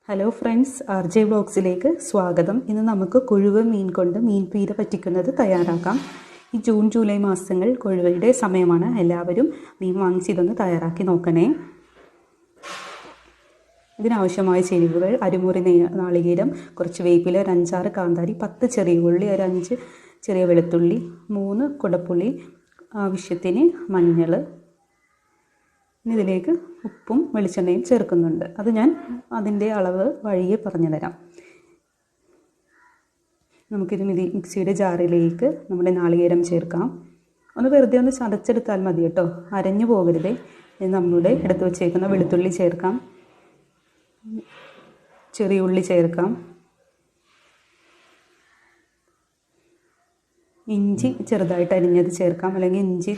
Hello friends, RJ വ്ളോഗ്സിലേക്ക് സ്വാഗതം. ഇന്ന് നമുക്ക് കൊഴുവ മീൻ കൊണ്ട് മീൻ പീര പറ്റിക്കുന്നത് തയ്യാറാക്കാം. ഈ ജൂൺ ജൂലൈ മാസങ്ങൾ കൊഴുവയുടെ സമയമാണ്. എല്ലാവരും മീൻ വാങ്ങിച്ച് ഇതൊന്ന് തയ്യാറാക്കി നോക്കണേ. ഇതിനാവശ്യമായ ചേരുവകൾ: അരമുറി നാളികേരം, കുറച്ച് വേപ്പില, ഒരു 5-6 കാന്താരി, 10 ചെറിയ ഉള്ളി, ഒരു 5 ചെറിയ വെളുത്തുള്ളി, 3 കുടപ്പുളി, ആവശ്യത്തിന് മഞ്ഞൾ. ഇതിലേക്ക് ഉപ്പും വെളിച്ചെണ്ണയും ചേർക്കുന്നുണ്ട്. അത് ഞാൻ അതിൻ്റെ അളവ് വഴിയെ പറഞ്ഞു തരാം. നമുക്കിത് മിക്സിയുടെ ജാറിലേക്ക് നമ്മുടെ നാളികേരം ചേർക്കാം. വെറുതെ ഒന്ന് ചതച്ചെടുത്താൽ മതി കേട്ടോ, അരഞ്ഞു പോകരുതേ. നമ്മുടെ എടുത്ത് വെച്ചേക്കുന്ന വെളുത്തുള്ളി ചേർക്കാം, ചെറിയ ഉള്ളി ചേർക്കാം, ഇഞ്ചി ചെറുതായിട്ട് അരിഞ്ഞത് ചേർക്കാം. അല്ലെങ്കിൽ ഇഞ്ചി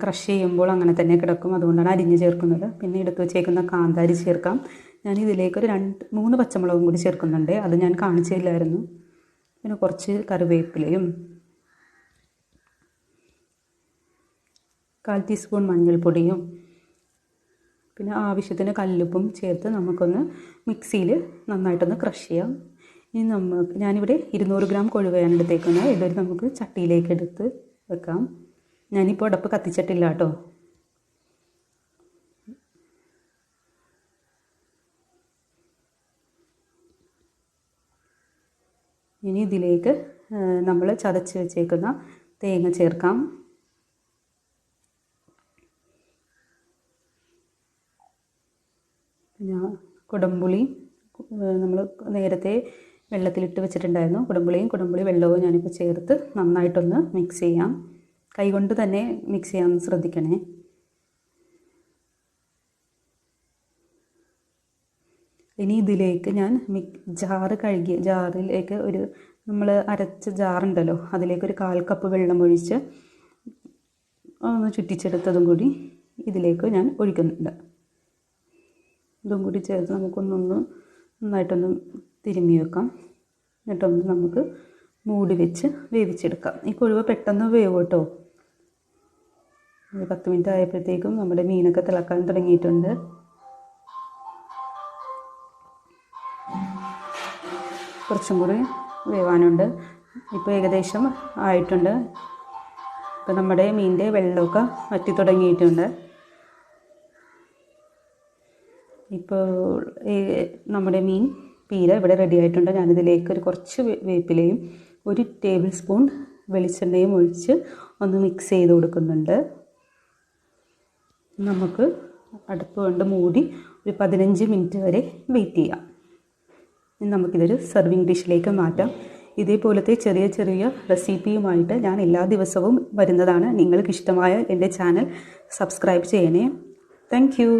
ക്രഷ് ചെയ്യുമ്പോൾ അങ്ങനെ തന്നെ കിടക്കും, അതുകൊണ്ടാണ് അരിഞ്ഞ് ചേർക്കുന്നത്. പിന്നെ എടുത്ത് വെച്ചേക്കുന്ന കാന്താരി ചേർക്കാം. ഞാൻ ഇതിലേക്ക് ഒരു 2-3 പച്ചമുളകും കൂടി ചേർക്കുന്നുണ്ട്, അത് ഞാൻ കാണിച്ചില്ലായിരുന്നു. പിന്നെ കുറച്ച് കറിവേപ്പിലയും 1/4 ടീസ്പൂൺ മഞ്ഞൾപ്പൊടിയും പിന്നെ ആവശ്യത്തിന് കല്ലുപ്പും ചേർത്ത് നമുക്കൊന്ന് മിക്സിയിൽ നന്നായിട്ടൊന്ന് ക്രഷ് ചെയ്യാം. ഇനി ഞാനിവിടെ 200 ഗ്രാം കൊഴുവയാണ് എടുത്തേക്കുന്നത്. ഇതൊരു നമുക്ക് ചട്ടിയിലേക്ക് എടുത്ത് വെക്കാം. ഞാനിപ്പോൾ അടുപ്പ് കത്തിച്ചിട്ടില്ല കേട്ടോ. ഇനി ഇതിലേക്ക് നമ്മൾ ചതച്ച് വെച്ചേക്കുന്ന തേങ്ങ ചേർക്കാം. പിന്നെ കുടംപുളി നമ്മൾ നേരത്തെ വെള്ളത്തിലിട്ട് വെച്ചിട്ടുണ്ടായിരുന്നു. കുടംപുളി വെള്ളവും ഞാനിപ്പോൾ ചേർത്ത് നന്നായിട്ടൊന്ന് മിക്സ് ചെയ്യാം. കൈകൊണ്ട് തന്നെ മിക്സ് ചെയ്യാൻ ശ്രദ്ധിക്കണേ. ഇനി ഇതിലേക്ക് ഞാൻ ജാറിലേക്ക് നമ്മൾ അരച്ച ജാറുണ്ടല്ലോ, അതിലേക്ക് ഒരു 1/4 കപ്പ് വെള്ളം ഒഴിച്ച് ഒന്ന് ചുറ്റിച്ചെടുത്തതും കൂടി ഇതിലേക്ക് ഞാൻ ഒഴിക്കുന്നുണ്ട്. ഇതും കൂടി ചേർത്ത് നന്നായിട്ടൊന്ന് തിരുമ്മി വെക്കാം. എന്നിട്ടൊന്ന് നമുക്ക് മൂടി വെച്ച് വേവിച്ചെടുക്കാം. ഈ കൊഴുവ പെട്ടെന്ന് വേവും കേട്ടോ. 10 മിനിറ്റ് ആയപ്പോഴത്തേക്കും നമ്മുടെ മീനൊക്കെ തിളക്കാൻ തുടങ്ങിയിട്ടുണ്ട്. കുറച്ചും കൂടി വേവാനുണ്ട്. ഇപ്പോൾ ഏകദേശം ആയിട്ടുണ്ട്. ഇപ്പോൾ നമ്മുടെ മീനിൻ്റെ വെള്ളമൊക്കെ വറ്റി തുടങ്ങിയിട്ടുണ്ട്. ഇപ്പോൾ നമ്മുടെ മീൻ പീര ഇവിടെ റെഡി ആയിട്ടുണ്ട്. ഞാനിതിലേക്ക് കുറച്ച് വേപ്പിലയും 1 ടേബിൾ സ്പൂൺ വെളിച്ചെണ്ണയും ഒഴിച്ച് ഒന്ന് മിക്സ് ചെയ്ത് കൊടുക്കുന്നുണ്ട്. നമുക്ക് അടുപ്പ് കൊണ്ട് മൂടി ഒരു 15 മിനിറ്റ് വരെ വെയിറ്റ് ചെയ്യാം. നമുക്കിതൊരു സെർവിങ് ഡിഷിലേക്ക് മാറ്റാം. ഇതേപോലത്തെ ചെറിയ ചെറിയ റെസിപ്പിയുമായിട്ട് ഞാൻ എല്ലാ ദിവസവും വരുന്നതാണ്. നിങ്ങൾക്ക് ഇഷ്ടമായ എൻ്റെ ചാനൽ സബ്സ്ക്രൈബ് ചെയ്യണേ. Thank you.